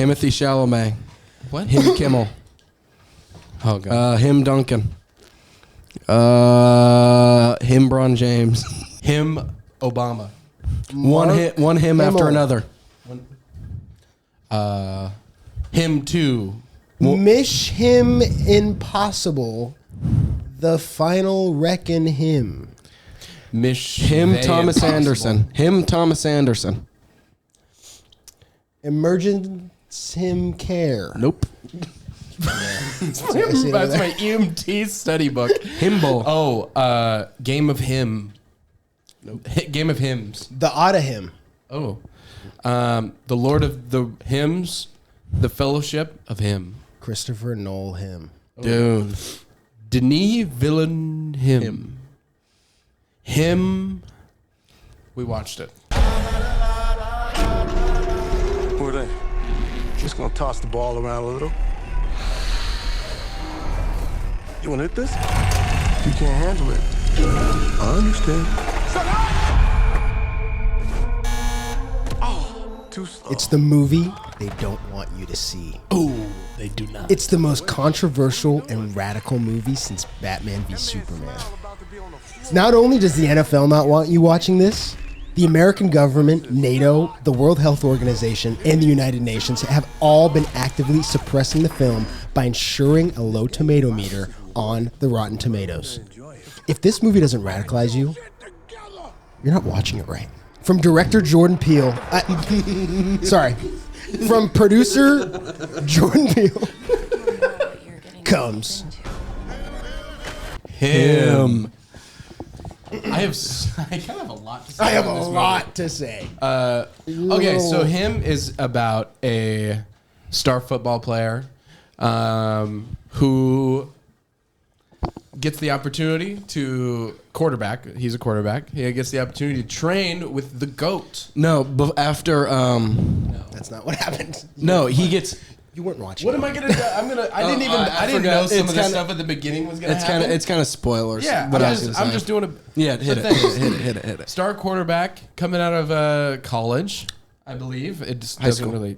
Timothy Chalamet. What? Him Kimmel. Oh god. Him Duncan. Him Bron James. Him Obama. One him after another. Him too. Mish him impossible. The final reckon him. Him Thomas Anderson. Him Thomas Anderson. Emergence him care. Nope. That's my EMT study book. Himbo. Oh, Game of Him. Nope. Game of Hymns. The Otta him. Oh. The Lord of the Hymns. The Fellowship of Him. Christopher Noel him. Dude. Denis Villeneuve him. Him. We watched it. Who are they? Just gonna toss the ball around a little. You wanna hit this? You can't handle it. I understand. Oh, too slow. It's the movie they don't want you to see. Oh, they do not. It's the most controversial and radical movie since Batman v Superman. Not only does the NFL not want you watching this, the American government, NATO, the World Health Organization, and the United Nations have all been actively suppressing the film by ensuring a low tomato meter on the Rotten Tomatoes. If this movie doesn't radicalize you, you're not watching it right. From director Jordan Peele, from producer Jordan Peele comes Him. I kind of have a lot to say. I have about a this lot to say. Okay, so Him is about a star football player who gets the opportunity to quarterback. He's a quarterback. He gets the opportunity to train with the GOAT. No, but after That's not what happened. no, he gets. You weren't watching. What am I gonna do? I didn't know some of this stuff at the beginning was gonna happen. It's kind of spoilers. Yeah, What I'm just doing a hit it. star quarterback coming out of college, I believe. It just doesn't school. really.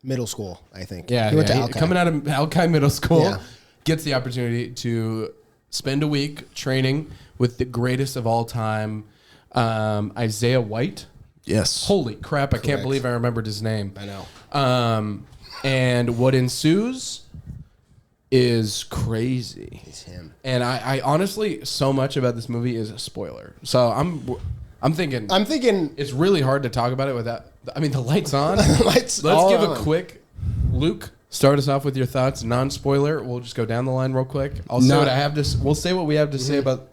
Middle school, I think. Yeah, he went to he- Alki. coming out of Alki Middle School, Yeah. gets the opportunity to spend a week training with the greatest of all time, Isaiah White. Yes. Holy crap! I can't believe I remembered his name. I know. And what ensues is crazy. It's him. And I honestly, so much about this movie is a spoiler. So I'm thinking it's really hard to talk about it without. I mean, the lights on. Let's give a quick. Luke, start us off with your thoughts. Non-spoiler. We'll just go down the line real quick. I'll say what I have to. We'll say what we have to say about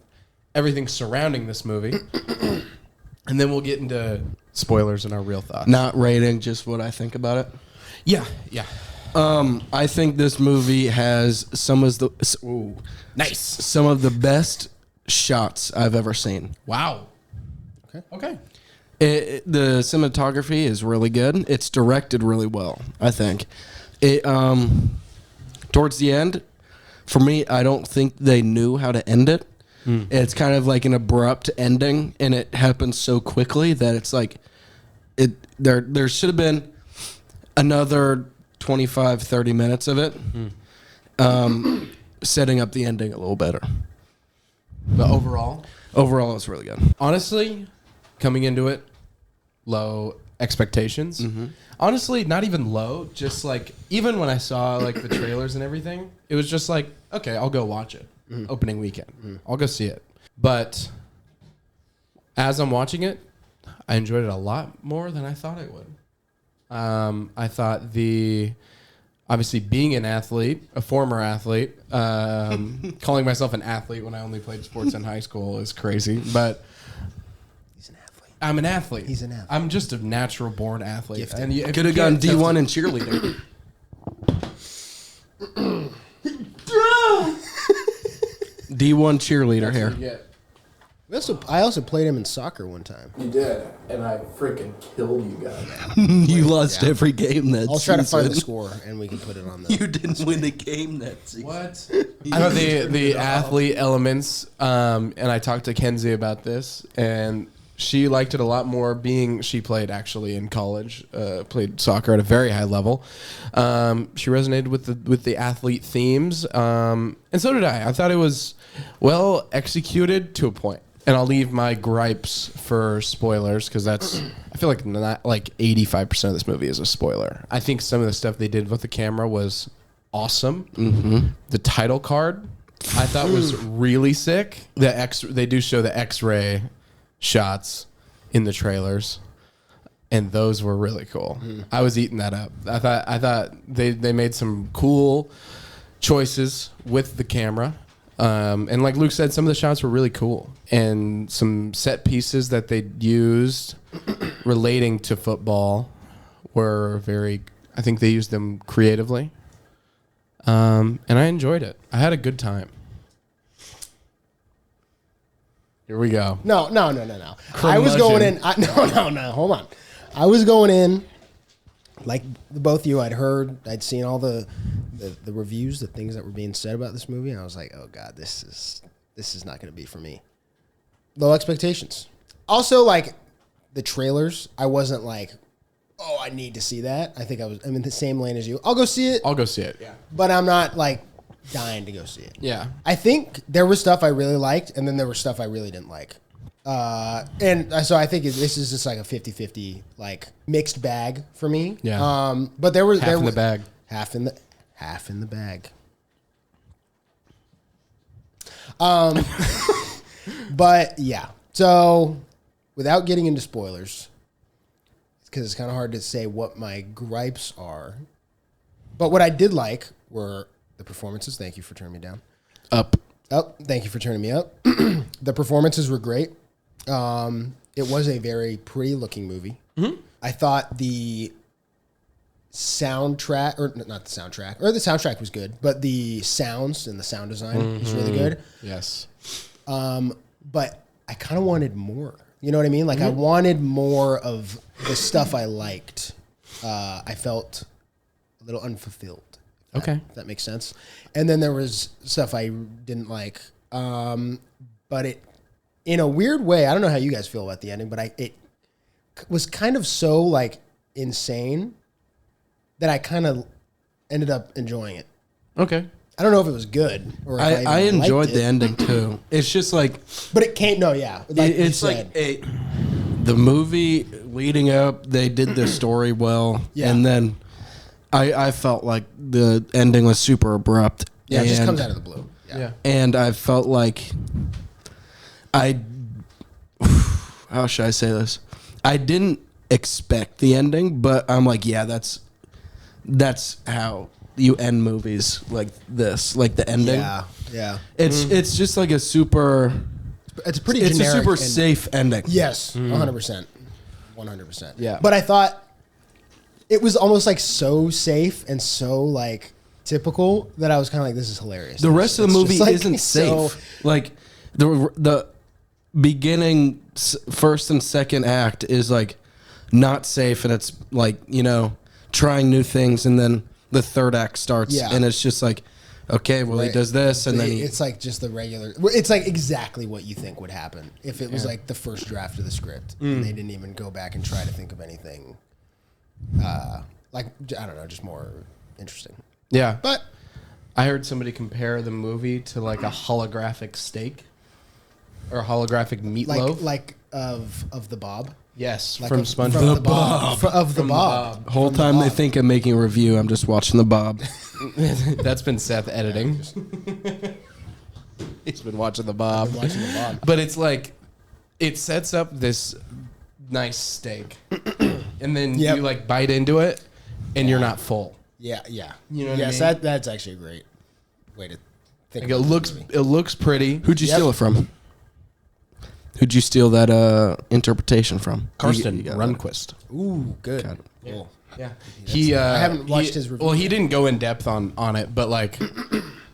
everything surrounding this movie, and then we'll get into spoilers and our real thoughts. Not rating, just what I think about it. Yeah. I think this movie has some of the best shots I've ever seen. Wow. Okay. The cinematography is really good. It's directed really well, I think. It towards the end, for me, I don't think they knew how to end it. It's kind of like an abrupt ending, and it happens so quickly that it's like there should have been another 25, 30 minutes of it, setting up the ending a little better. But overall, it's really good. honestly, coming into it, low expectations. Honestly, not even low. Just like even when I saw like the trailers and everything, it was just like, okay, I'll go watch it. Opening weekend, I'll go see it. But as I'm watching it, I enjoyed it a lot more than I thought I would. I thought obviously being an athlete, a former athlete, calling myself an athlete when I only played sports in high school is crazy. But He's an athlete. I'm an athlete. He's an athlete. I'm just a natural born athlete. Gifted. And if Could have you gone can't test D1 it- in cheerleading. D1 cheerleader here. Yeah. I also played him in soccer one time. You did, and I freaking killed you guys. You lost every game that I'll try to find the season. score and we can put it on the. You didn't win the game that season. What? I know the athlete elements, and I talked to Kenzie about this, and She liked it a lot more. She played actually in college, played soccer at a very high level. She resonated with the athlete themes, and so did I. I thought it was well executed to a point. And I'll leave my gripes for spoilers because I feel like not like 85% of this movie is a spoiler. I think some of the stuff they did with the camera was awesome. Mm-hmm. The title card I thought was really sick. They do show the X-ray shots in the trailers, and those were really cool. I was eating that up. I thought they made some cool choices with the camera, and like Luke said, some of the shots were really cool, and some set pieces that they used relating to football were very. I think they used them creatively, and I enjoyed it. I had a good time. Here we go. No. I was going in. No. Hold on. I was going in like both of you. I'd seen all the reviews, the things that were being said about this movie, and I was like, oh god, this is not going to be for me. Low expectations. Also, like the trailers, I wasn't like, oh, I need to see that. I'm in the same lane as you. I'll go see it. Yeah. But I'm not like dying to go see it. Yeah. I think there was stuff I really liked, and then there was stuff I really didn't like. And so I think this is just like a 50-50, like mixed bag for me. Yeah. But there was half in the bag. Half in the bag. But yeah. So without getting into spoilers, because it's kind of hard to say what my gripes are. But what I did like were the performances. Thank you for turning me down. Up. Thank you for turning me up. The performances were great. It was a very pretty looking movie. Mm-hmm. I thought the soundtrack, or not the soundtrack, or the soundtrack was good, but the sounds and the sound design was really good. Yes. But I kind of wanted more. You know what I mean? Like I wanted more of the stuff I liked. I felt a little unfulfilled. Okay. If that makes sense. And then there was stuff I didn't like. But it, in a weird way, I don't know how you guys feel about the ending, but it was kind of so like insane that I kind of ended up enjoying it. Okay. I don't know if it was good or if I enjoyed liked the it. ending too. It's just like, But it can't, no, yeah. Like it's like the movie leading up, they did the story well. Yeah. And then I felt like the ending was super abrupt. yeah, it just and- comes out of the blue. Yeah. And I felt like how should I say this? I didn't expect the ending, but I'm like, yeah, that's how you end movies like this, like the ending. Yeah. It's just like a super. It's pretty It's a generic super and- safe ending. Yes, 100%. 100%. Yeah. But I thought it was almost like so safe and so like typical that I was kind of like, this is hilarious. The rest of the It's movie just, like, isn't so- safe. Like the beginning, first and second act is like not safe, and it's like, you know, trying new things, and then the third act starts, Yeah. and it's just like, okay, well, he Right. does this, and then it's like just the regular. It's like exactly what you think would happen if it was like the first draft of the script and they didn't even go back and try to think of anything. Like I don't know, just more interesting. Yeah. But I heard somebody compare the movie to like a holographic steak or a holographic meatloaf. like of the Bob. Yes, Like from of- SpongeBob. from the Bob. Of the From Bob. the whole time they think I'm making a review, I'm just watching the Bob. That's been Seth editing. He's been watching the Bob. Watching the Bob. But it's like, it sets up this nice steak. And then Yep. you like bite into it and you're not full. Yeah. You know what yes, I mean? that's actually a great way to think. Like it about the looks, movie. it looks pretty. Who'd you Yep. steal it from? Who'd you steal that interpretation from? Karsten You got Runquist. Ooh, good. Got it. Cool. Yeah. He, I haven't watched his review Well, he yet. didn't go in depth on it, but like,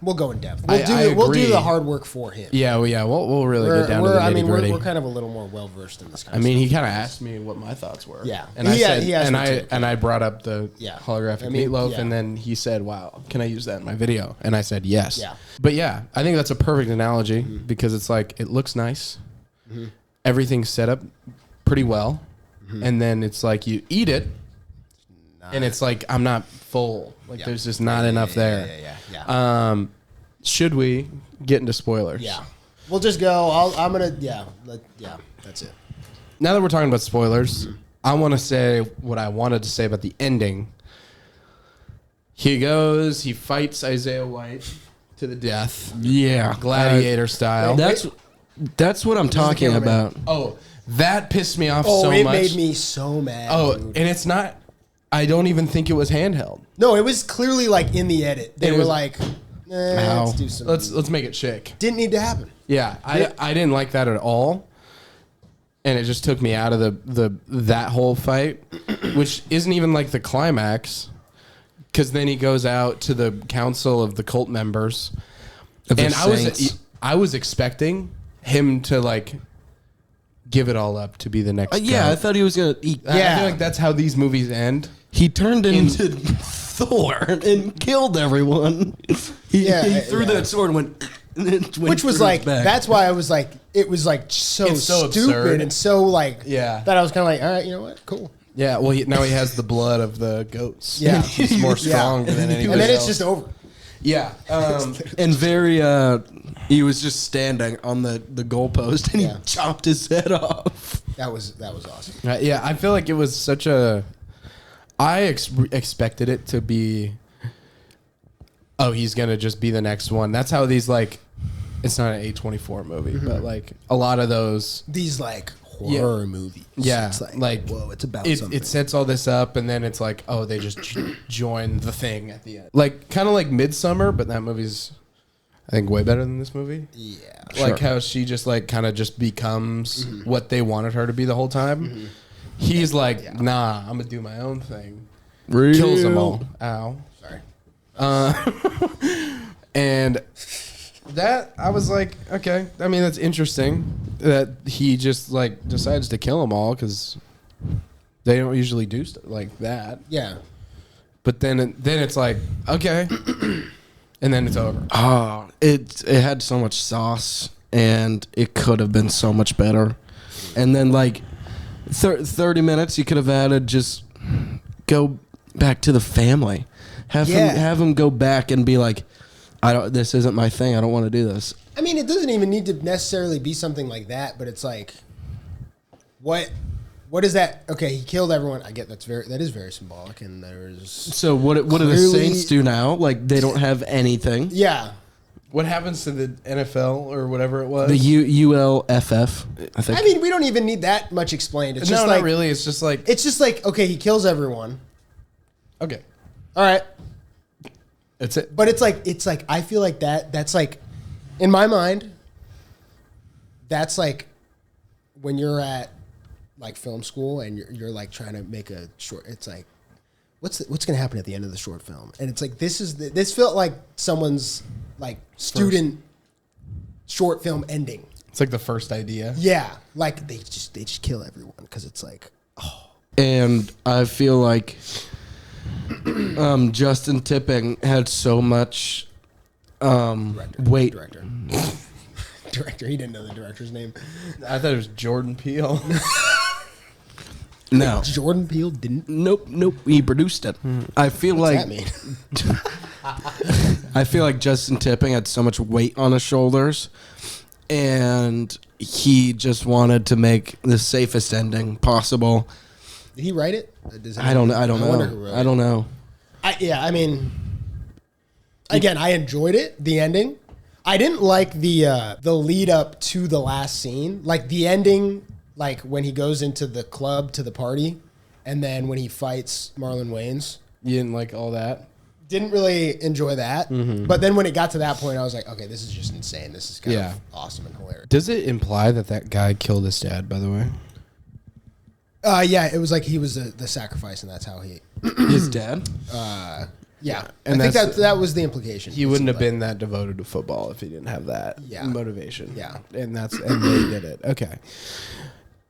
We'll go in depth. I We'll do agree. the hard work for him. yeah, we'll really get down to the I mean, nitty-gritty. we're kind of a little more well versed in this kind I of mean, stuff. he kind of asked me what my thoughts were. Yeah. and I said, he asked and me I too. and I brought up the Yeah. holographic I mean, meatloaf, yeah. and then he said, "Wow, can I use that in my video?" And I said, "Yes." Yeah. But yeah, I think that's a perfect analogy because it's like it looks nice, everything's set up pretty well, and then it's like you eat it, and it's like I'm not full. Like there's just not enough there. Yeah. Should we get into spoilers? Yeah. We'll just go. I'm gonna. Yeah. That's it. Now that we're talking about spoilers, I want to say what I wanted to say about the ending. He fights Isaiah White to the death. Yeah. Gladiator style. That's what I'm talking about. Oh, that pissed me off so much. It made me so mad. Oh, dude. and it's not, I don't even think it was handheld. No, it was clearly like in the edit. They It were was- like, let's do some. Let's make it shake. Didn't need to happen. Yeah, I didn't like that at all. And it just took me out of that whole fight, which isn't even like the climax. Because then he goes out to the council of the cult members. And I was expecting him to like give it all up to be the next Yeah, guy. I thought he was gonna. I feel like that's how these movies end. He turned into Thor and killed everyone. He threw that sword and went. Which was like, that's why I was like, it was like so It's so stupid absurd. and so like, Yeah. that I was kind of like, all right, you know what, cool. Yeah, well, now he has the blood of the goats. Yeah. He's more strong than anybody And then it's else. just over. Yeah. And he was just standing on the goalpost and he chopped his head off. That was awesome. Yeah, I feel like it was such a... I expected it to be... Oh, he's going to just be the next one. That's how these, like... It's not an A24 movie, but, like, a lot of those... These like horror movies. Yeah, It's like whoa, it's about something. it sets all this up, and then it's like, oh, they just join the thing at the end, like kind of like Midsummer, but that movie's, I think, way better than this movie. Yeah. Like how she just like kind of just becomes what they wanted her to be, the whole time. He's like, nah, I'm gonna do my own thing. Kills them all. Ow. Sorry. And that, I was like, okay, I mean, that's interesting that he just like decides to kill them all, because they don't usually do stuff like that. Yeah. But then it's like, okay, and then it's over. Oh, it had so much sauce, and it could have been so much better. And then like 30 minutes, you could have added, just go back to the family, have him go back and be like, this isn't my thing. I don't want to do this. I mean, it doesn't even need to necessarily be something like that, but it's like, what is that? Okay, he killed everyone. I get that is very symbolic, and there's So what do the Saints do now? Like, they don't have anything. Yeah. What happens to the NFL or whatever it was? The ULFF, I think. I mean, we don't even need that much explained. It's just no, like, not really. It's just like, okay, he kills everyone. okay, All right. that's it. But it's like I feel like that's like, in my mind, that's like when you're at like film school and you're like trying to make a short. It's like, what's going to happen at the end of the short film? And it's like, this felt like someone's like student short film ending. It's like the first idea. Yeah, like they just kill everyone because it's like, And I feel like Justin Tipping had so much weight. director. Director. He didn't know the director's name. I thought it was Jordan Peele. No. Jordan Peele didn't. Nope. He produced it. I feel What's like that mean? I feel like Justin Tipping had so much weight on his shoulders, and he just wanted to make the safest ending possible. Did he write it? I don't know. wonder who wrote I don't know. I mean, again, I enjoyed it. The ending. I didn't like the lead up to the last scene, like the ending, like when he goes into the club to the party, and then when he fights Marlon Wayans. You didn't like all that? Didn't really enjoy that. But then when it got to that point, I was like, okay, this is just insane. This is kind of awesome and hilarious. Does it imply that guy killed his dad, by the way? Yeah, it was like he was the sacrifice, and that's how he. His dad? Yeah, And I think that's- that was the implication. He wouldn't have been that devoted to football if he didn't have that motivation. Yeah. And they did it. Okay.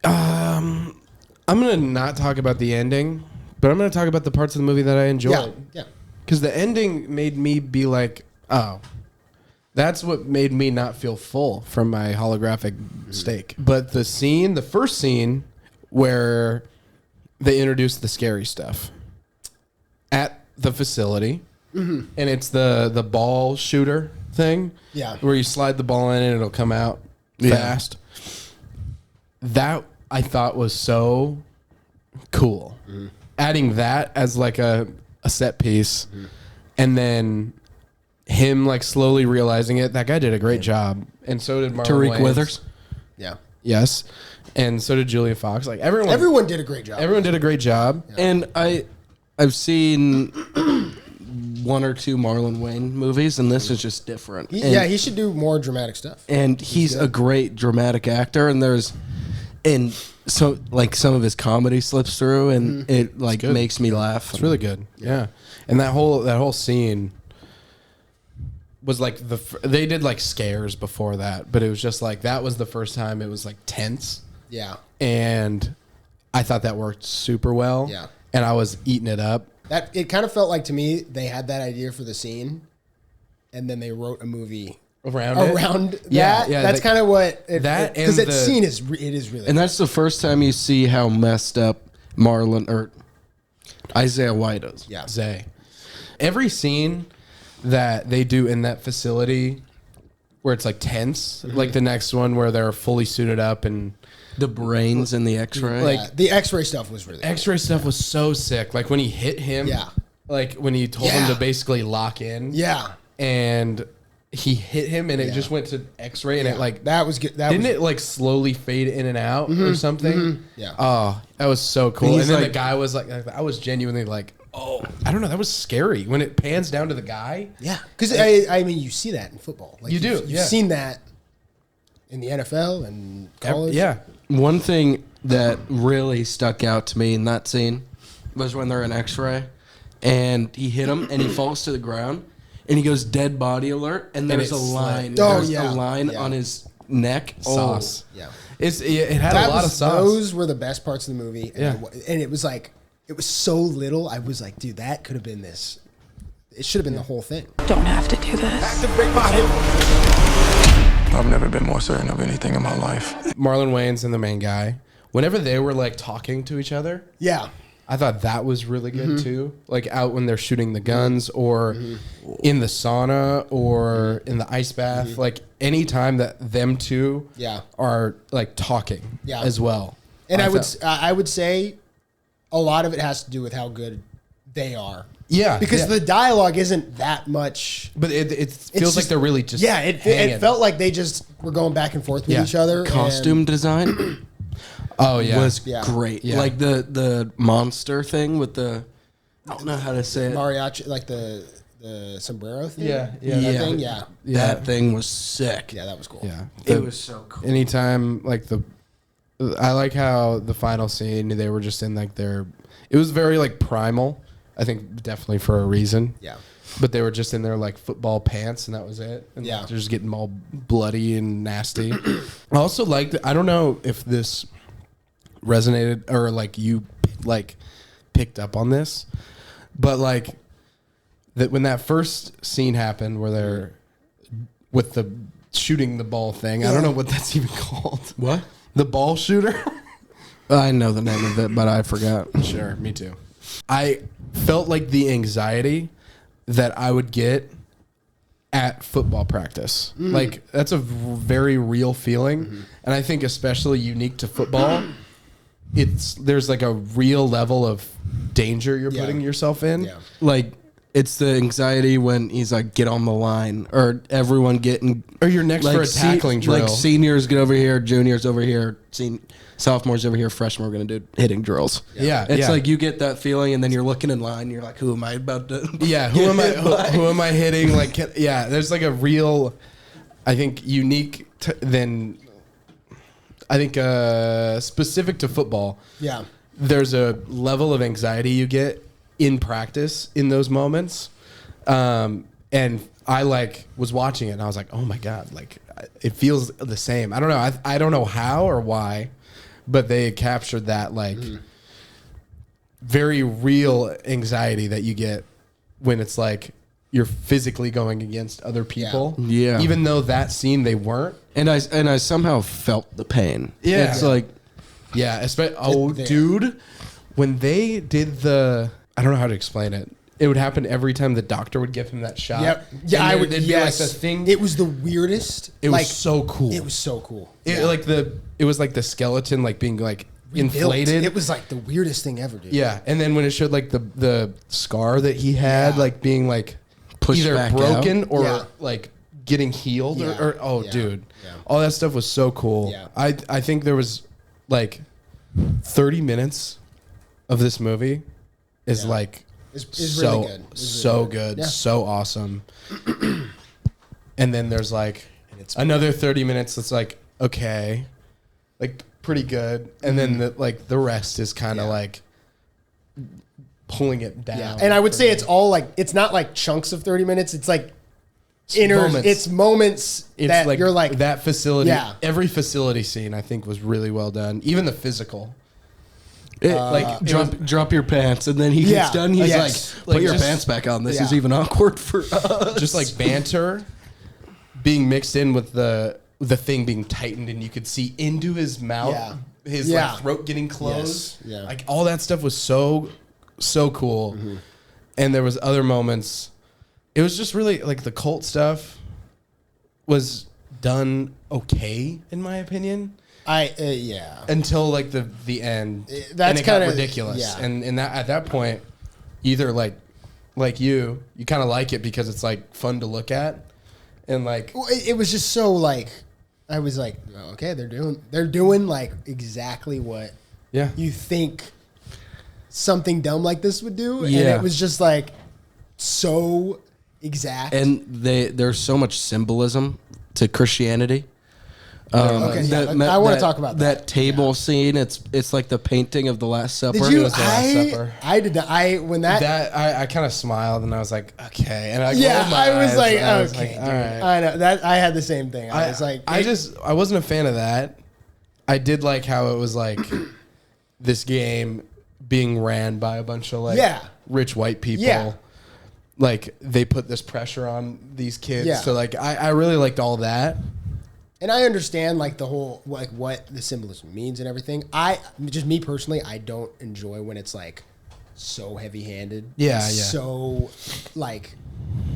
I'm gonna not talk about the ending, but I'm gonna talk about the parts of the movie that I enjoyed. Yeah. Because the ending made me be like, oh, that's what made me not feel full from my holographic steak. But the first scene, where they introduced the scary stuff at the facility, and it's the ball shooter thing. Yeah. Where you slide the ball in and it'll come out fast. That I thought was so cool. Adding that as like a set piece, and then him like slowly realizing it. That guy did a great job, and so did Marlon Tariq Wayans. Withers. Yeah. Yes, and so did Julia Fox. Like Everyone did a great job. everyone did a great job. And I've seen one or two Marlon Wayne movies, and this is just different. He should do more dramatic stuff. And he's a great dramatic actor, and so like some of his comedy slips through, and it like makes me laugh. It's really good. Yeah, and that whole scene was like they did like scares before that, but it was just like that was the first time it was like tense. Yeah. And I thought that worked super well. Yeah. And I was eating it up. It kind of felt like to me they had that idea for the scene, and then they wrote a movie Around that. Yeah, That's kind of what because that the scene is really. And that's the first time you see how messed up Marlon or Isaiah White is. Yeah. Zay. Every scene that they do in that facility where it's like tense, like the next one where they're fully suited up and The brains and the X-ray. like the X-ray stuff was really. X-ray stuff was so sick. Like when he hit him, Yeah. like when he told him to basically lock in, Yeah. and he hit him and it just went to X-ray and it like that was good. didn't it like slowly fade in and out or something? Yeah. Oh, that was so cool. And And he's then like- the guy was like, I was genuinely like, oh, I don't know. That was scary when it pans down to the guy. Yeah, because I mean, you see that in football. Like You do, You've yeah. seen that in the NFL and college. Yeah. One thing that really stuck out to me in that scene was when they're in X-ray, and he hit him, and he falls to the ground, and he goes dead body alert, and there's a it's line. like- Oh, There's yeah. a line Yeah. on his neck. Sauce. Yeah. It had a lot of sauce. Those were the best parts of the movie. And Yeah. and it was like, it was so little. I was like, dude, that could have been this. It should have been the whole thing. Don't have to do this. I've never been more certain of anything in my life. Marlon Wayans and the main guy, whenever they were like talking to each other, Yeah. I thought that was really good too. Like out when they're shooting the guns or in the sauna or in the ice bath. Like any time that them two Yeah. are like talking Yeah. as well. And I thought- would say a lot of it has to do with how good they are. Yeah. Because yeah. the dialogue isn't that much. But it feels like just- they're really just Yeah, it hanging. felt like they just were going back and forth with Yeah. each other. Costume design Oh yeah. was Yeah. great. Yeah. Like the monster thing with the, I don't know how to say it. Mariachi, like the sombrero thing. Yeah, yeah. That Yeah. thing. Yeah, That thing was sick. yeah, that was cool. yeah. It was so cool. Anytime like I like how the final scene they were just in like it was very like primal. I think definitely for a reason. Yeah. But they were just in their like football pants and that was it. And Yeah. they're just getting all bloody and nasty. I also liked I don't know if this resonated or like you like picked up on this, but like that when that first scene happened where they're with the shooting the ball thing. I don't know what that's even called. What? The ball shooter? I know the name of it, but I forgot. Sure, me too. I felt like the anxiety that I would get at football practice. Like that's a very real feeling, and I think especially unique to football. There's like a real level of danger you're putting yourself in. Yeah. Like, it's the anxiety when he's like, get on the line, or everyone getting, Or you're next for a tackling drill. Like seniors get over here, juniors over here, sophomores over here, freshmen are going to do hitting drills. Yeah, It's yeah. like you get that feeling, and then you're looking in line, and you're like, who am I about to? Yeah, who am I? Who am I hitting? Like, yeah, there's like a real, I think, unique than, I think, specific to football. Yeah. There's a level of anxiety you get in practice in those moments, and I like was watching it, and I was like, oh my god, like it feels the same. I don't know, I don't know how or why, but they captured that like very real anxiety that you get when it's like you're physically going against other people. Yeah. Even though that scene they weren't. And I somehow felt the pain. Yeah. It's like, Yeah, There. dude, when they did I don't know how to explain it. It would happen every time the doctor would give him that shot. Yep. Yeah, I would. It'd be like the thing. It was the weirdest. It was so cool. It was so cool. It was like the skeleton like being like inflated. It was like the weirdest thing ever, dude. Yeah, and then when it showed like the scar that he had, like being like Pushed either back broken out. or like getting healed, or dude, all that stuff was so cool. Yeah. I think there was like 30 minutes of this movie is like It's so really good. It's so really good, Yeah. so awesome. And then there's like another 30 minutes that's like okay, like pretty good, and then the rest is kind of like pulling it down. Yeah. And I would say it's all like, it's not like chunks of 30 minutes. It's like it's moments It's that like you're like, that facility. Yeah. Every facility scene I think was really well done. Even the physical. Drop your pants, and then he Yeah. gets done. He's Yes. like, put your just- pants back on. This Yeah. is even awkward for us. Just like banter being mixed in with the thing being tightened, and you could see into his mouth, Yeah. his Yeah. like throat getting closed. Yes. Yeah. Like all that stuff was so cool. And there was other moments. It was just really like the cult stuff was done okay in my opinion. yeah. Until like the end, That's and it got kinda- ridiculous. yeah. And that at that point, either like you kind of like it because it's like fun to look at, and like Well, it was just so like, I was like, oh, okay, they're doing like exactly what yeah, you think something dumb like this would do. And Yeah. it was just like so exact. And there's so much symbolism to Christianity. Okay, yeah, I wanna talk about that. table scene. It's like the painting of the Last Supper. Did you? was the Last Supper. I did not. When that I kind of smiled and I was like, okay, and I yeah, rolled my I was eyes. like, I was okay, all right. I know that I had the same thing. I was like, I wasn't a fan of that. I did like how it was like this game being ran by a bunch of like Yeah. rich white people. Yeah. Like they put this pressure on these kids. Yeah. So like I really liked all that. and I understand like the whole like what the symbolism means and everything. Just me personally, I don't enjoy when it's like so heavy-handed. Yeah, It's yeah. So like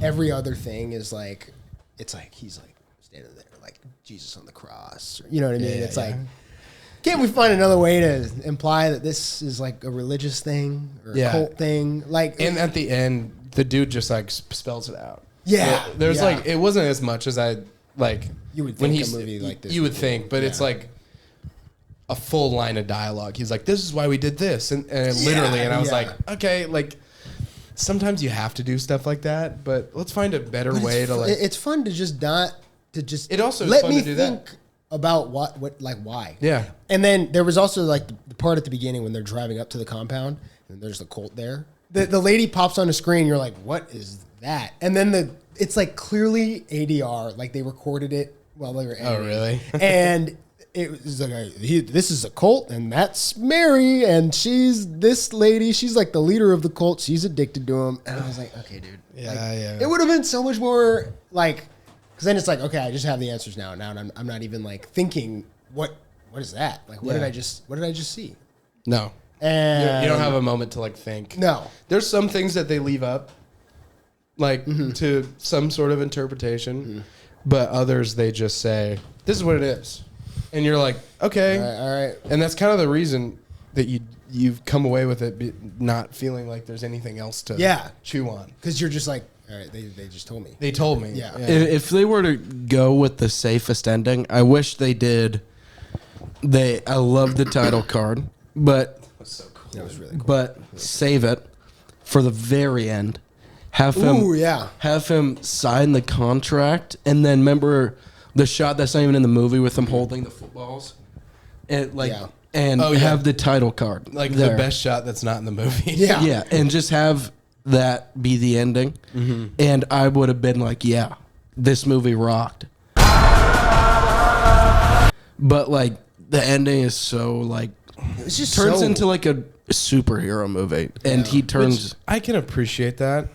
every other thing is like, it's like he's like standing there like Jesus on the cross. Or, you know what I mean? Yeah, It's yeah. like, can't we find another way to imply that this is like a religious thing or a Yeah. cult thing? Like, And at the end, the dude just like spells it out. Yeah, There's yeah. like, it wasn't as much as I like. You would when think a he's movie like this You would would be. think, but it's Yeah. like a full line of dialogue. He's like, "This is why we did this," and literally, and I was yeah. like, "Okay, like." Sometimes you have to do stuff like that, but let's find a better But way it's to fu- like. It's fun to just not to just. It also is let fun me to do that. think about what like why. Yeah. And then there was also like the part at the beginning when they're driving up to the compound and there's the cult there. The lady pops on the screen. You're like, what is that? And then it's like clearly ADR, like they recorded it while they were. Editing. really? And it was like, this is a cult, and that's Mary, and she's this lady. She's like the leader of the cult. She's addicted to him. And I was like, okay, dude. Yeah, Like, yeah. It would have been so much more like, because then it's like, okay, I just have the answers now. Now I'm not even like thinking, what is that? Like, what Yeah. did I just see? No, And you don't have a moment to like think. no. There's some things that they leave up, like Mm-hmm. to some sort of interpretation, but others they just say, "This is what it is," and you're like, "Okay." All right. And that's kind of the reason that you've come away with it not feeling like there's anything else to Yeah. chew on. Because you're just like, all right, they just told me. They told me. Yeah. If they were to go with the safest ending, I wish they did. I love the title card, but That's so cool. That was really cool. but save it for the very end. Have him, Ooh, yeah. have him sign the contract, and then remember the shot that's not even in the movie with him holding the footballs, and like, Yeah. and Oh, yeah. have the title card Like there. the best shot that's not in the movie. Yeah. Yeah, and just have that be the ending, and I would have been like, yeah, this movie rocked. But like the ending is so like It's just turns so- into like a superhero movie, and he turns. I can appreciate that.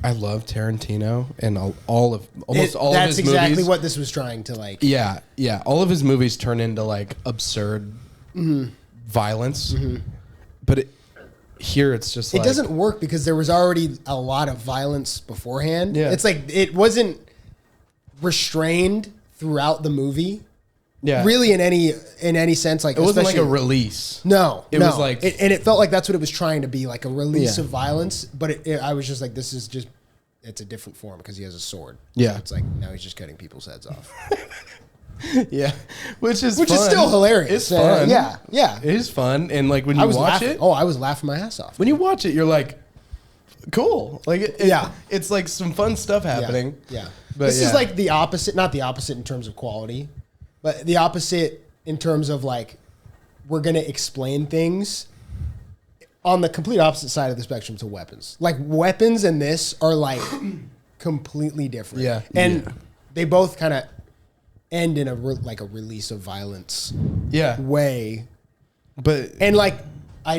I love Tarantino and almost all of That's his exactly movies. what this was trying to like. Yeah, yeah. All of his movies turn into like absurd violence, but here it's just It doesn't work because there was already a lot of violence beforehand. Yeah. It's like it wasn't restrained throughout the movie. yeah, Really in any sense, like It wasn't like a especially- release. No, It was like- and it felt like that's what it was trying to be, like a release Yeah. of violence. But I was just like, this is just, it's a different form because he has a sword. Yeah. So it's like now he's just cutting people's heads off, Yeah, which is is fun. still hilarious. It's fun. Yeah, yeah. It is fun, and like when I you was watch laughing. it, Oh, I was laughing my ass off. when you watch it, you're like, cool. Like Yeah. it's like some fun stuff happening. Yeah. But This is yeah. like the opposite, not the opposite in terms of quality, but the opposite in terms of like, we're going to explain things on the complete opposite side of the spectrum to weapons. Like weapons and this are like completely different. Yeah. And they both kind of end in a release of violence Yeah, way. but And like, I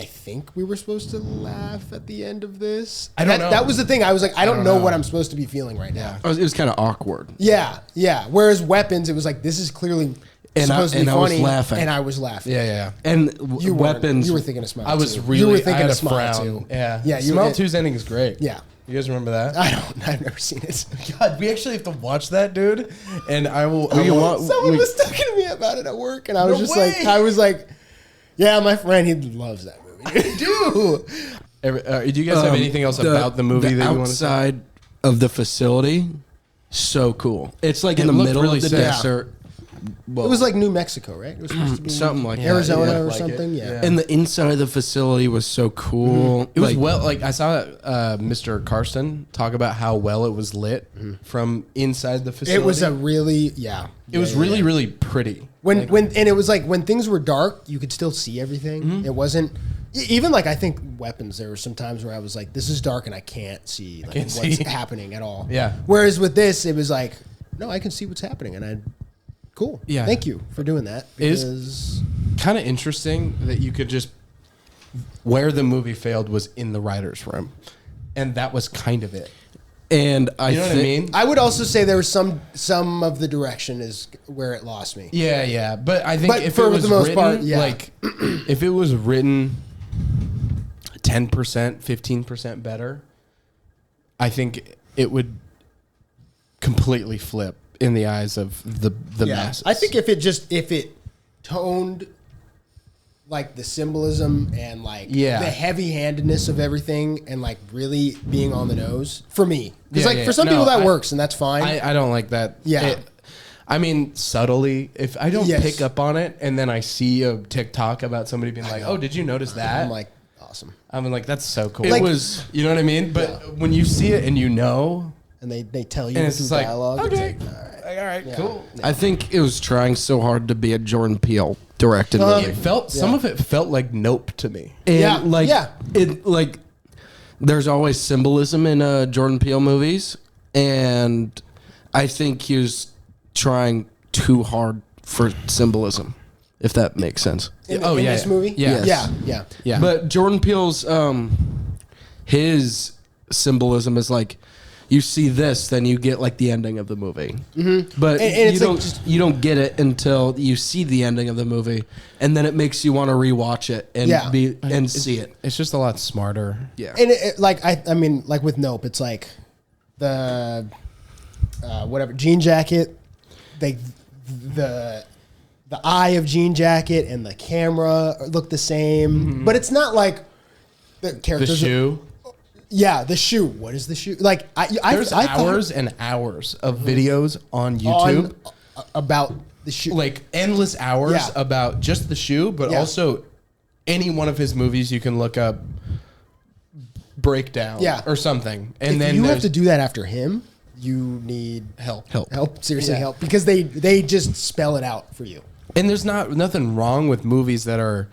think we were supposed to laugh at the end of this. I don't know. That was the thing. I was like, I don't know know. what I'm supposed to be feeling right now. It was kind of awkward. Yeah, yeah. Whereas weapons, it was like, this is clearly supposed to be I was funny, laughing. and I was laughing. yeah. And You weapons. You were thinking of Smile. I was 2. really. You were I thinking had of a Smile frown. 2. Yeah, Yeah. Smile it- 2's ending is great. Yeah. You guys remember that? I've never seen it. God, we actually have to watch that, dude. And I will. Someone was talking to me about it at work, and I was No just way. like, yeah, my friend, he loves that movie. do. Do you guys have anything else about the movie that you want to say? outside of the facility? So cool. It's like in It the looked middle really of the sick. desert. Well, It was like New Mexico, right? It was supposed to be something like that. Arizona yeah, or like it. something. Yeah. Yeah. And the inside of the facility was so cool. It was Like, I saw Mr. Karsten talk about how well it was lit from inside the facility. It was a really It was really, really pretty. when and it was like when things were dark, you could still see everything. It wasn't even like, I think weapons. There were some times where I was like, this is dark and I can't see like, can't what's see. happening at all. Yeah. Whereas with this, it was like, no, I can see what's happening, and cool. Yeah. Thank you for doing that. It is- Because kind of interesting that you could just where the movie failed was in the writer's room, and that was kind of it. and I You know what I mean? I would also say there was some of the direction is where it lost me. Yeah. But I think But if for it was the most written, part, yeah. like if it was written 10%, 15% better, I think it would completely flip in the eyes of the masses. I think if it toned like the symbolism and like Yeah. the heavy-handedness of everything and like really being on the nose for me, because Yeah, like yeah. for some No, people that I- works and that's fine. I don't like that. Yeah. I mean, subtly, if I don't Yes. pick up on it and then I see a TikTok about somebody being like, oh, did you notice that? I'm like, awesome. I'm like, that's so cool. It was- you know what I mean? But when you see it and you know, And they tell you and it's through just like, dialogue. okay, It's like, all right. all right, cool. I think it was trying so hard to be a Jordan Peele directed movie. It felt, some of it felt like Nope to me. And Yeah, like yeah. it like there's always symbolism in Jordan Peele movies, and I think he was trying too hard for symbolism, if that makes sense. In Oh, yeah, this yeah. movie, Yes. yeah. Yeah. But Jordan Peele's his symbolism is like, you see this, then you get like the ending of the movie. Mm-hmm. But And you it's like don't just- you don't get it until you see the ending of the movie, and then it makes you want to rewatch it and Yeah. see it. It's just a lot smarter. Yeah. And like I mean, like with Nope, it's like the whatever Jean Jacket, the eye of Jean Jacket and the camera look the same, but it's not like the The characters. shoe. Yeah, the shoe. What is the shoe? Like There's I thought hours and hours of videos on YouTube. about the shoe. Like endless hours Yeah. about just the shoe, but Yeah. also any one of his movies you can look up breakdown Yeah. or something. And if then you have there's to do that after him, you need help. help, seriously Yeah. help, because they just spell it out for you. And there's nothing wrong with movies that are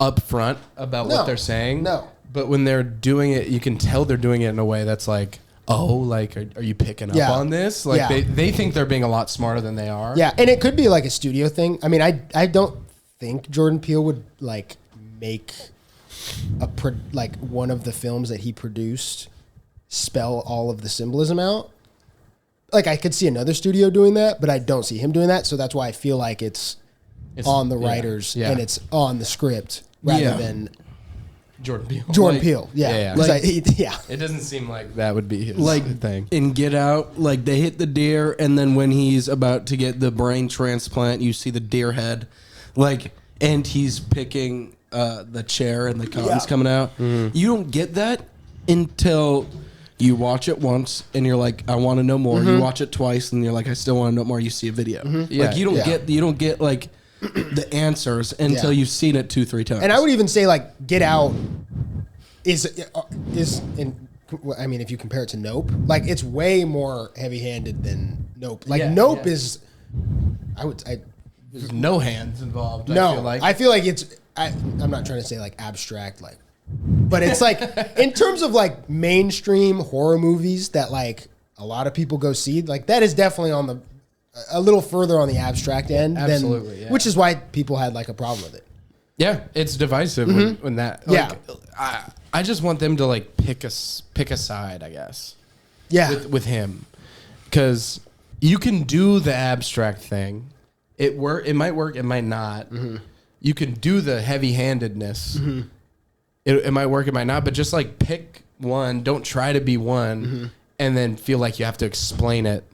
upfront about No. what they're saying. No. But when they're doing it, you can tell they're doing it in a way that's like, oh, like, are you picking up Yeah. on this? Like, Yeah. they think they're being a lot smarter than they are. Yeah, and it could be like a studio thing. I mean, I don't think Jordan Peele would like make like one of the films that he produced spell all of the symbolism out. Like I could see another studio doing that, but I don't see him doing that. So that's why I feel like it's on the writers and it's on the script rather than Jordan Peele. Jordan Peele. Yeah. It doesn't seem like that would be his thing. In Get Out, like they hit the deer, and then when he's about to get the brain transplant, you see the deer head, like, and he's picking the chair and the cotton's coming out. You don't get that until you watch it once and you're like, I want to know more. You watch it twice and you're like, I still want to know more. You see a video. Like you don't get like the answers until you've seen it 2-3 times. And I would even say like Get Out is in, I mean, if you compare it to Nope, like it's way more heavy-handed than Nope. Like Nope is, there's no hands involved. No, I feel like it's. I'm not trying to say like abstract, like, but it's like in terms of like mainstream horror movies that like a lot of people go see. Like that is definitely on the a little further on the abstract end. Absolutely, which is why people had like a problem with it. Yeah, it's divisive when that. Like, I just want them to like pick a side, I guess. Yeah, with him, because you can do the abstract thing. It might work. It might not. You can do the heavy-handedness. It might work. It might not. But just like pick one. Don't try to be one, and then feel like you have to explain it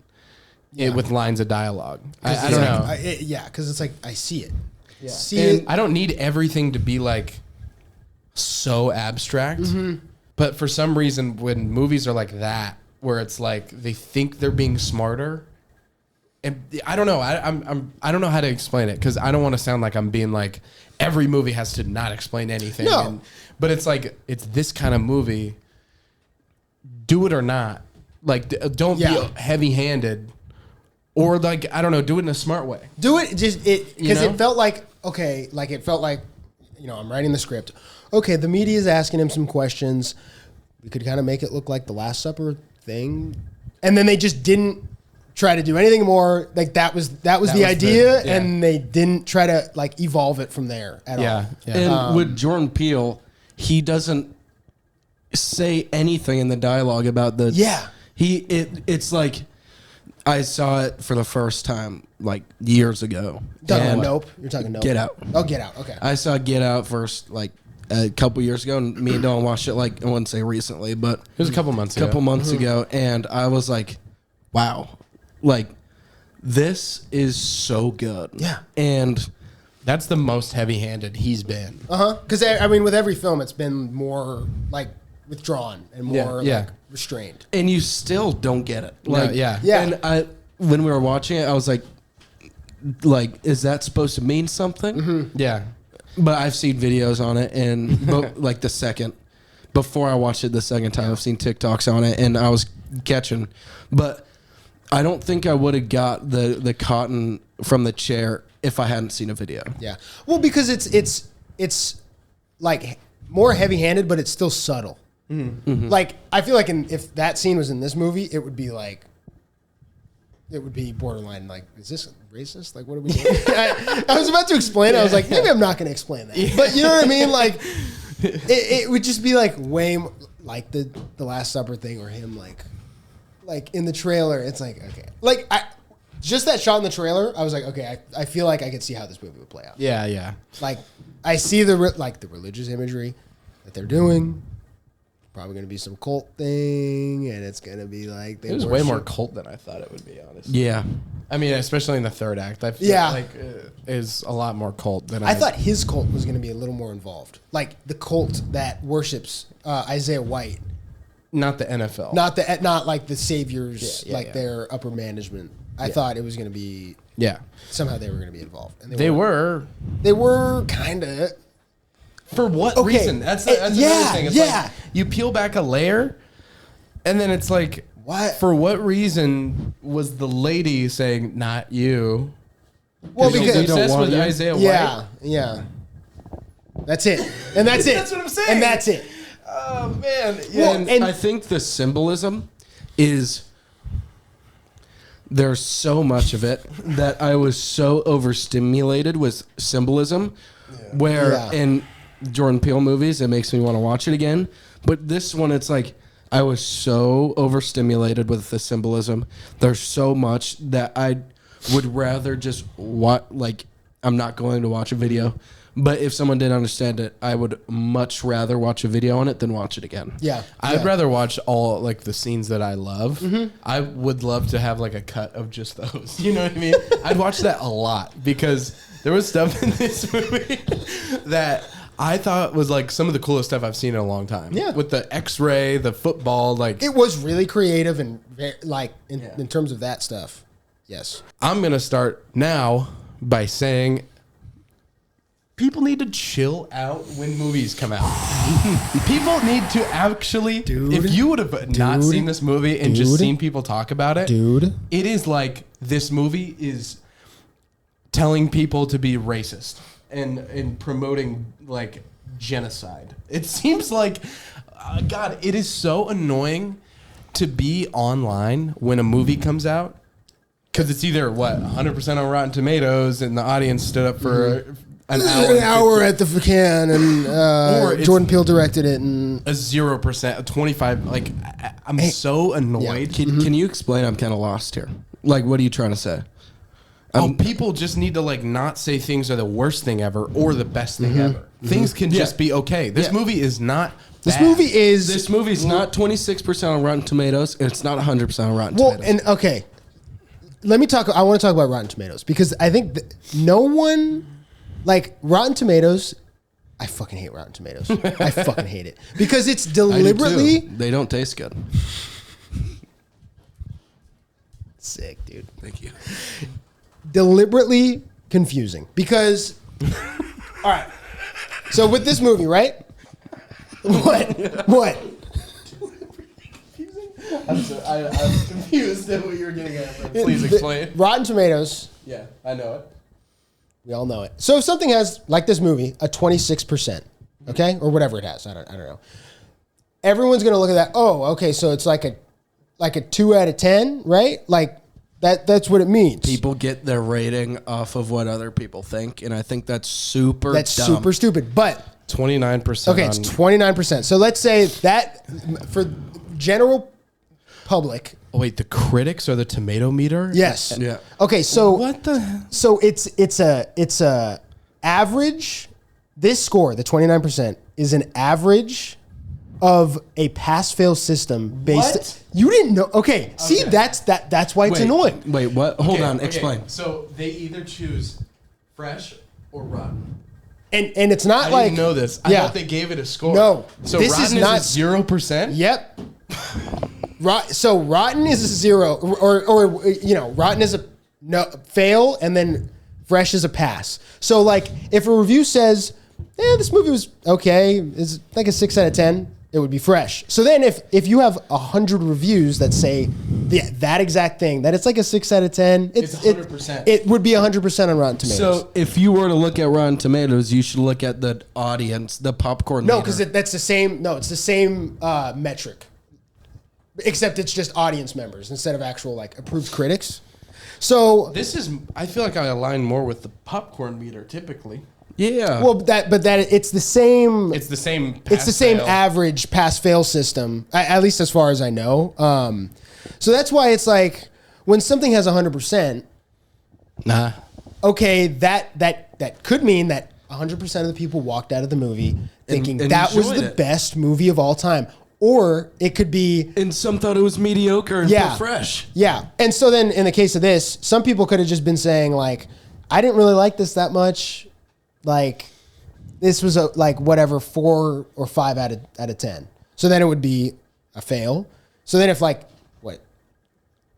with lines of dialogue. I don't know. Because it's like I see it. Yeah. And I don't need everything to be like so abstract. But for some reason, when movies are like that, where it's like they think they're being smarter. And I don't know. I don't know how to explain it because I don't want to sound like I'm being like every movie has to not explain anything. No, but it's like it's this kind of movie. Do it or not. Like don't be heavy-handed, or like I don't know. Do it in a smart way. Do it because it felt like I'm writing the script. Okay, the media is asking him some questions. We could kind of make it look like the Last Supper thing, and then they just didn't try to do anything more. Like that was the idea, and they didn't try to like evolve it from there at all. And with Jordan Peele, he doesn't say anything in the dialogue about the it's like I saw it for the first time like years ago. Nope. You're talking Nope. Get Out. Oh, Get Out. Okay. I saw Get Out first like a couple years ago, and me and Dylan watched it like I wouldn't say recently, but it was a couple months ago, and I was like, wow. Like, this is so good. Yeah. And that's the most heavy-handed he's been. Because, I mean, with every film, it's been more, like, withdrawn and more, like, restrained. And you still don't get it. Like, And when we were watching it, I was like, is that supposed to mean something? Yeah. But I've seen videos on it, and, like, before I watched it the second time, I've seen TikToks on it, and I was catching. But I don't think I would have got the cotton from the chair if I hadn't seen a video. Yeah. Well, because it's like more heavy-handed, but it's still subtle. Like I feel like if that scene was in this movie, it would be borderline like, is this racist? Like, what are we doing? I was about to explain it. I was like, maybe I'm not going to explain that. But you know what I mean? Like, it would just be like way like the Last Supper thing or him like in the trailer, it's like, okay. Like, just that shot in the trailer, I was like, okay, I feel like I could see how this movie would play out. Yeah. Like, I see the religious imagery that they're doing. Probably going to be some cult thing, and it's going to be like... It was way more cult than I thought it would be, honestly. Yeah. I mean, especially in the third act. I feel like it is a lot more cult than I thought his cult was going to be a little more involved. Like, the cult that worships Isaiah White. Not the NFL. Not like the saviors, their upper management. I thought it was going to be... Yeah. Somehow they were going to be involved. And they were. They were kind of... For what reason? That's another thing. It's like you peel back a layer, and then it's like, what? For what reason was the lady saying, not you? Well, because... She's obsessed with Isaiah White. Yeah. That's it. And that's it. That's what I'm saying. And that's it. Oh, man. Yeah. Well, and I think the symbolism is... There's so much of it that I was so overstimulated with symbolism where in Jordan Peele movies, it makes me want to watch it again. But this one, it's like I was so overstimulated with the symbolism. There's so much that I would rather just I'm not going to watch a video. But if someone didn't understand it, I would much rather watch a video on it than watch it again. Yeah. I'd rather watch all like the scenes that I love. I would love to have like a cut of just those. You know what I mean? I'd watch that a lot because there was stuff in this movie that I thought was like some of the coolest stuff I've seen in a long time. Yeah. With the X-ray, the football, like It was really creative and like in terms of that stuff. Yes. I'm going to start now by saying people need to chill out when movies come out. People need to actually, if you would have not seen this movie and just seen people talk about it, it is like this movie is telling people to be racist and promoting like genocide. It seems like, God, it is so annoying to be online when a movie comes out because it's either 100% on Rotten Tomatoes and the audience stood up for an hour at the can, and Jordan Peele directed it, and a 0%, a 25. Like, I'm so annoyed. Can you explain? I'm kind of lost here. Like, what are you trying to say? People just need to like not say things are the worst thing ever or the best thing ever. Things can just be okay. This movie is not. this bad. movie is This movie's not 26% on Rotten Tomatoes, and it's not 100% on Rotten well, Tomatoes. and okay. Let me talk. I want to talk about Rotten Tomatoes because I think no one. Like, Rotten Tomatoes, I fucking hate Rotten Tomatoes. I fucking hate it. Because it's deliberately... They don't taste good. Sick, dude. Thank you. Deliberately confusing. Because... All right. So, with this movie, right? What? I'm confused at what you're getting at. Please explain. Rotten Tomatoes, Yeah, I know it. we all know it. So, if something has, like this movie, a 26%, okay? Or whatever it has. I don't know. Everyone's going to look at that. Oh, okay, so it's like a 2 out of 10, right? Like, that's what it means. People get their rating off of what other people think, and I think that's super That's dumb. super stupid. But 29%. okay, it's 29%. So let's say that for general public, Oh, wait, the critics or the tomato meter? yes. Yeah. Okay, so What the? so it's a average. This score, the 29%, is an average of a pass-fail system based. What? You didn't know? Okay, see that's why it's annoying. Wait, what? Hold on, Okay, explain. So they either choose fresh or rotten. And it's not I like didn't know this. I thought they gave it a score. No, So this rotten is not- 0%? Yep. So rotten is a 0, or you know, rotten is a no fail, and then fresh is a pass. So like, if a review says, this movie was okay, it's like a 6 out of 10, it would be fresh. So then if you have 100 reviews that say that exact thing, that it's like a 6 out of 10, It's 100%. It would be 100% on Rotten Tomatoes. So if you were to look at Rotten Tomatoes, you should look at the audience, the popcorn. no, meter. because that's the same. No, it's the same metric, except it's just audience members instead of actual like approved critics. So This is, I feel like I align more with the popcorn meter typically. yeah. well, it's the same. It's the same. It's the same pass-fail. average pass-fail system, at least as far as I know. So that's why it's like when something has 100%, nah. okay, that could mean that 100% of the people walked out of the movie thinking and that was enjoyed the it. best movie of all time, or it could be And some thought it was mediocre and Yeah. put fresh. yeah. And so then in the case of this, some people could have just been saying like, I didn't really like this that much, like. This was like whatever 4 or 5 out of 10. So then it would be a fail. So then if like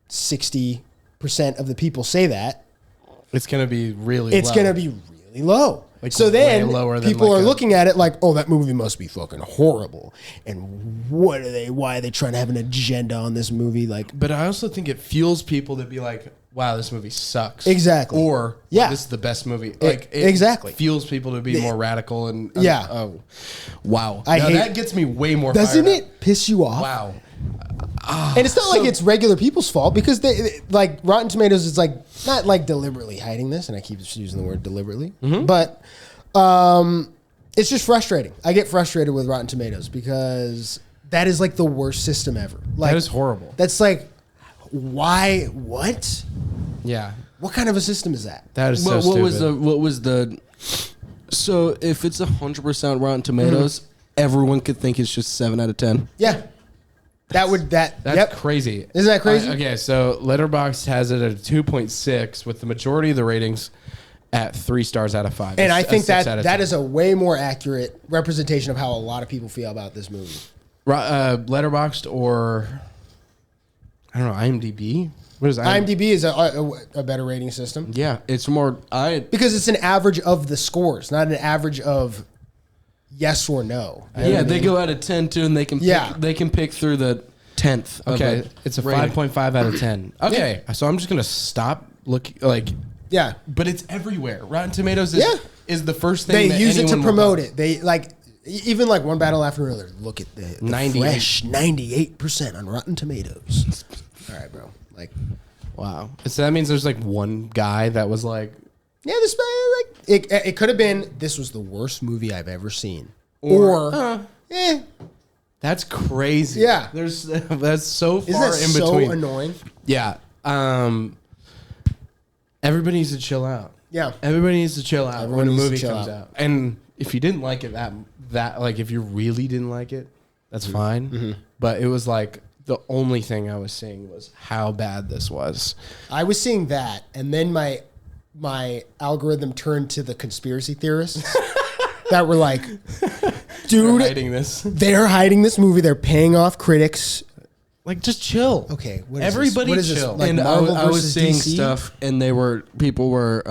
60% of the people say that, It's going to be really it's low. going to be really low. Like so way then lower than people like are a- looking at it like, oh, that movie must be fucking horrible. And why are they trying to have an agenda on this movie? Like, But I also think it fuels people to be like, wow, this movie sucks. Exactly. Or, Yeah. this is the best movie. Like, it exactly. fuels people to be more radical. And Yeah. Oh, wow. I Now hate- that gets me way more doesn't fired it piss you off? up. Wow. And it's not like it's regular people's fault because they like Rotten Tomatoes is like not like deliberately hiding this, and I keep just using the word deliberately, but it's just frustrating. I get frustrated with Rotten Tomatoes because that is like the worst system ever. Like That is horrible. That's like why what? Yeah. What kind of a system is that? That is so What stupid. was the? So if it's 100% Rotten Tomatoes, everyone could think it's just 7 out of 10. Yeah. That's That's crazy. Isn't that crazy? Okay, so Letterboxd has it at a 2.6 with the majority of the ratings at 3 stars out of 5. And I It's a think 6 out of that 10. is a way more accurate representation of how a lot of people feel about this movie. Letterboxd or I don't know, IMDb. What is IMDb? IMDb is a better rating system Yeah, it's more. because it's an average of the scores, not an average of yes or no. You know what I They mean? go out of 10 too, and they can pick through the 10th. Okay, of it's a rating. 5.5 out of 10. Okay, so I'm just gonna stop looking like. Yeah. But it's everywhere. Rotten Tomatoes Yeah. is the first thing They that use it to anyone will promote buy. it. They even like One Battle After Another. Look at the 98. fresh 98% on Rotten Tomatoes. All right, bro. Like, Wow. So that means there's like one guy that was like, yeah, this it could have been this was the worst movie I've ever seen, or that's crazy. Yeah. There's that's so isn't far that in so between. annoying? Yeah. Everybody needs to chill out. Yeah. Everybody needs to chill out Everyone when a needs to movie chill comes out. out. And if you didn't like it that like if you really didn't like it, that's fine. But it was like the only thing I was seeing was how bad this was. I was seeing that, and then my algorithm turned to the conspiracy theorists that were like, dude, Writing this. they're hiding this movie. They're paying off critics. Like just chill. Okay, what is Everybody this? What is chill. this? Like And Marvel I was versus seeing DC? stuff, and people were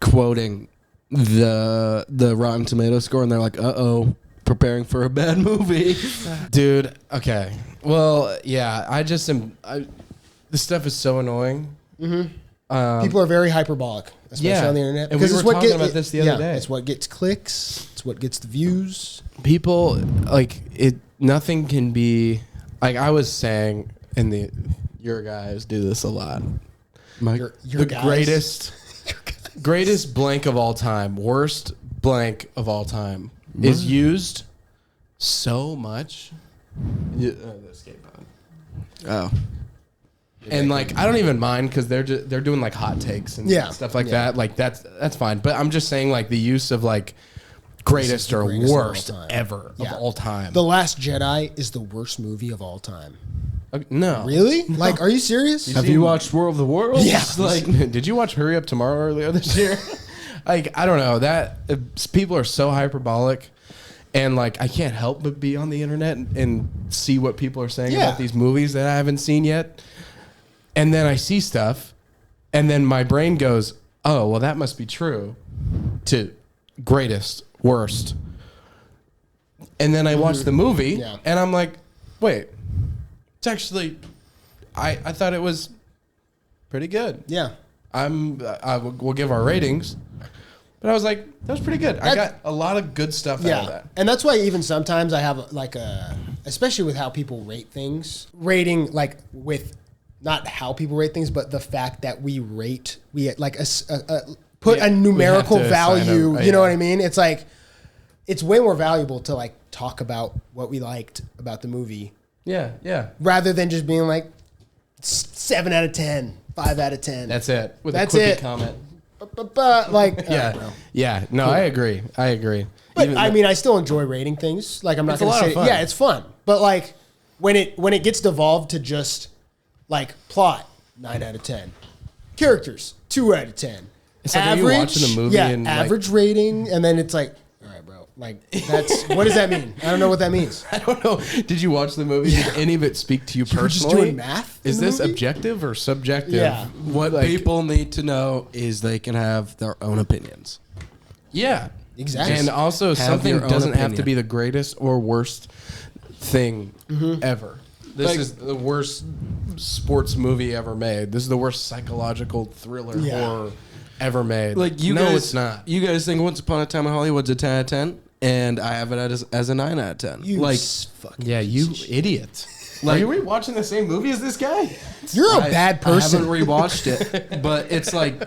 quoting the Rotten Tomato score, and they're like, preparing for a bad movie. Dude, okay. Well, yeah, I just am. This stuff is so annoying. People are very hyperbolic, especially yeah. on the internet. And we were talking about this the other day. It's what gets clicks. It's what gets the views. People, like, nothing can be, like I was saying, your guys do this a lot. Your The guys. greatest blank of all time, worst blank of all time is used so much. The escape button. Oh, And like I don't even mind because they're doing like hot takes and Yeah. stuff like Yeah. that. Like that's fine. But I'm just saying like the use of like greatest the or greatest of all worst time. ever Yeah. of all time. The Last Jedi is the worst movie of all time. No, Really? Like, are you serious? have you watched War of the Worlds? Yeah. Like, Did you watch Hurry Up Tomorrow earlier this year? Like I don't know that people are so hyperbolic. And like I can't help but be on the internet and see what people are saying Yeah. about these movies that I haven't seen yet. And then I see stuff, and then my brain goes, "Oh, well, that must be true." To greatest, worst, and then I watch the movie, Yeah. and I'm like, "Wait, it's actually, I thought it was pretty good." Yeah. We'll give our ratings, but I was like, "That was pretty good." I got a lot of good stuff out of Yeah. that. And that's why even sometimes I have especially with how people rate things, rating like with not how people rate things, but the fact that we put Yeah, a numerical we have to assign value. a- You know yeah. what I mean? It's like, it's way more valuable to like talk about what we liked about the movie Yeah, yeah. rather than just being like 7 out of 10, 5 out of 10. That's it. With That's a quippy it. comment. Like, Yeah, bro. yeah. No, I agree. But Even I mean, I still enjoy rating things. Like, I'm not It's a going to lot say, of fun. yeah, it's fun. But like, when it gets devolved to just like plot, 9 out of 10, characters, 2 out of 10, It's like, are you watching a movie yeah, and, like- average rating, and then it's like, all right, bro, like that's what does that mean? I don't know what that means. I don't know. Did you watch the movie? Did any of it speak to you were just personally? doing math in Is the this movie? objective or subjective? Yeah. what people need to know is they can have their own opinions. Yeah. Exactly. And also, Have something your own doesn't have to opinion. be the greatest or worst thing ever. This Like- is the worst sports movie ever made. This is the worst psychological thriller Yeah. horror ever made. Like you no, guys, it's not. You guys think Once Upon a Time in Hollywood's a 10 out of 10, and I have it as a 9 out of 10. You like, fucking Yeah, you piece of shit. idiot. Like- Are you rewatching the same movie as this guy? You're a bad person. I haven't rewatched it, but it's like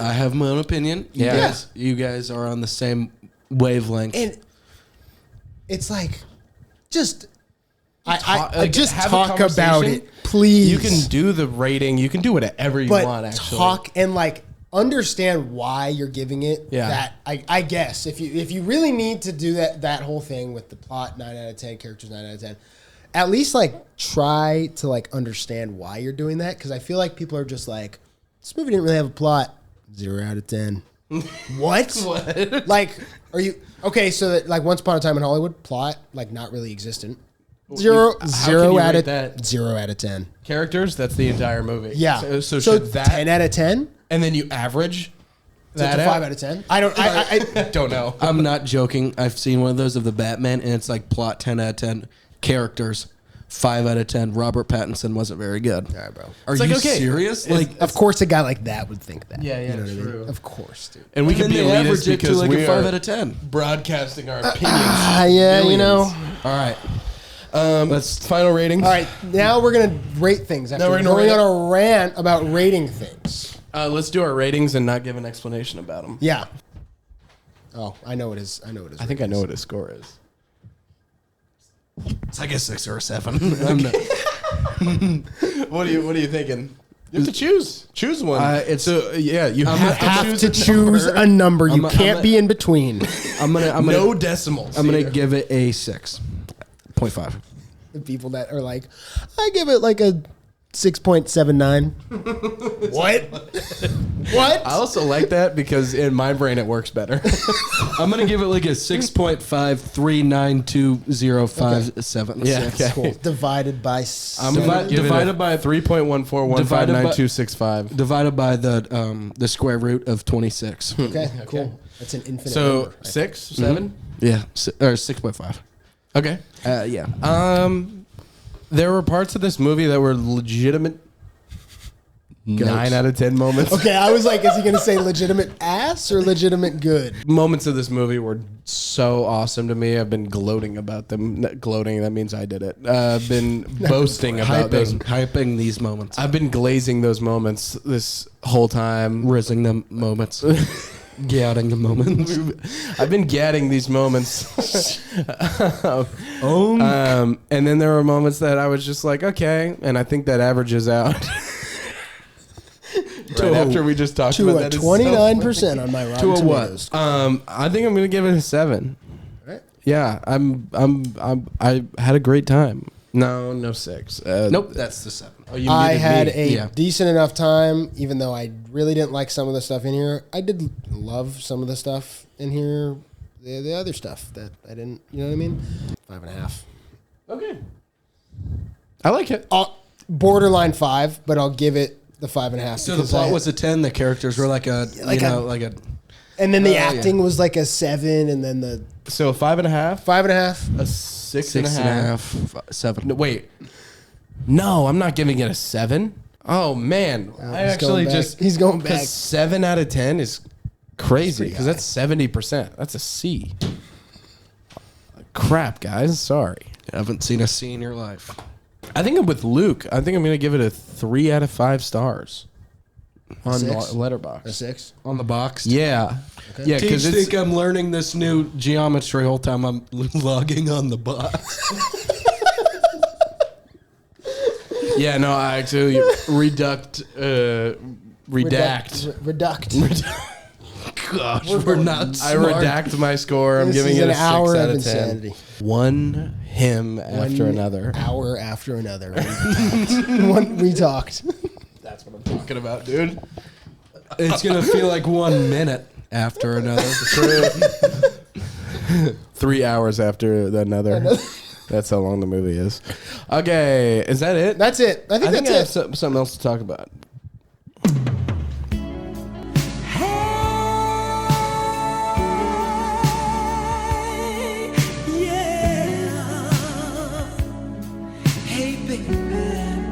I have my own opinion. Yeah. You guys are on the same wavelength. And it's like, just I like, just have a talk about conversation. it, Please. You can do the rating. You can do whatever you but want. Actually, talk and like understand why you're giving it. Yeah. That I guess if you really need to do that whole thing with the plot 9 out of 10, characters 9 out of 10, at least like try to like understand why you're doing that, because I feel like people are just like, this movie didn't really have a plot. 0 out of 10. What? What? Like, are you okay? So that like Once Upon a Time in Hollywood plot like not really existent. Zero How can you out rate of that? 0 out of 10. Characters. That's the entire movie. Yeah. So should that 10 out of 10. and then you average So it's that a 5 out of 10. I don't know. I'm not joking. I've seen one of those of the Batman, and it's like plot 10 out of 10, characters 5 out of 10. Robert Pattinson wasn't very good. All right, bro. Are It's you like, okay, serious? it's- Like, Of course, a guy like that would think that. Yeah, yeah, You know what I mean? true. Of course, dude. And we and can be then they elitist average it to because like we a 5 are out of 10. broadcasting our opinions. Yeah, you know. All right. Let's final ratings. All right, now we're gonna rate things. After we're gonna going rate on a rant about rating things. Let's do our ratings and not give an explanation about them. Yeah. Oh, I know it is. I think I know what his score is. It's like a 6 or a 7. I'm not- What are you thinking? You have to choose. Choose one. It's- you You have have to to choose a number. You I'm can't a- be in between. I'm gonna no decimals. I'm gonna either. give it a 6.5. The people that are like, I give it like a 6.79. What? What? I also like that because in my brain it works better. I'm gonna give it like a 6.53920576. Yeah, okay. Cool. Divided by I'm gonna give divided it by 3.14159265. divided by the square root of 26. Okay, cool. That's an infinite So number. 6, 7. Yeah, or 6.5. Okay. Yeah. There were parts of this movie that were legitimate 9 out of 10 moments. Okay, I was like, is he going to say legitimate ass or legitimate good? Moments of this movie were so awesome to me. I've been gloating about them. Not gloating, that means I did it. I've been boasting about those. hyping these moments. I've been glazing those moments this whole time. Rizzing them moments. Gouting the moments. I've been getting these moments. And then there were moments that I was just like, okay, and I think that averages out. Right after we just talked To about a that. 29% on my Rotten To a what? Tomatoes. I think I'm gonna give it a 7. Right. Yeah, I had a great time. No 6. Nope, that's the 7. Oh, you I muted had me. a Yeah. decent enough time, even though I really didn't like some of the stuff in here. I did love some of the stuff in here. The other stuff that I didn't, you know what I mean? 5.5. Okay. I like it. Borderline 5, but I'll give it the 5.5. So the because plot I- was a 10. The characters were like a, Like you a- know, like a. and then the yeah. acting was like a 7, and then the So a 5.5, 5.5. a 6 6 and a half. 7. No, wait. No, I'm not giving it a 7. Oh man, I he's actually going back. just He's going back. 'cause 7 out of 10 is crazy because high. that's 70%. That's a C. Crap, guys. Sorry. Haven't seen a C in your life. I think I'm with Luke. I think I'm gonna give it a 3 out of 5 stars on 6? Letterboxd. A 6. On the box. Yeah, yeah, Teach because it's think I'm learning this new geometry whole time I'm logging on the box. yeah. No, I actually redact. Gosh, we're not I smart. redact my score. I'm This giving is it an a 6 hour out of of 10. insanity. One hymn after another. Hour after another. We talked. That's what I'm talking about, dude. It's gonna feel like 1 minute after another. 3 hours after another. That's how long the movie is. Okay, is that it? That's it. I think I that's have it. something else to talk about. Hey, baby.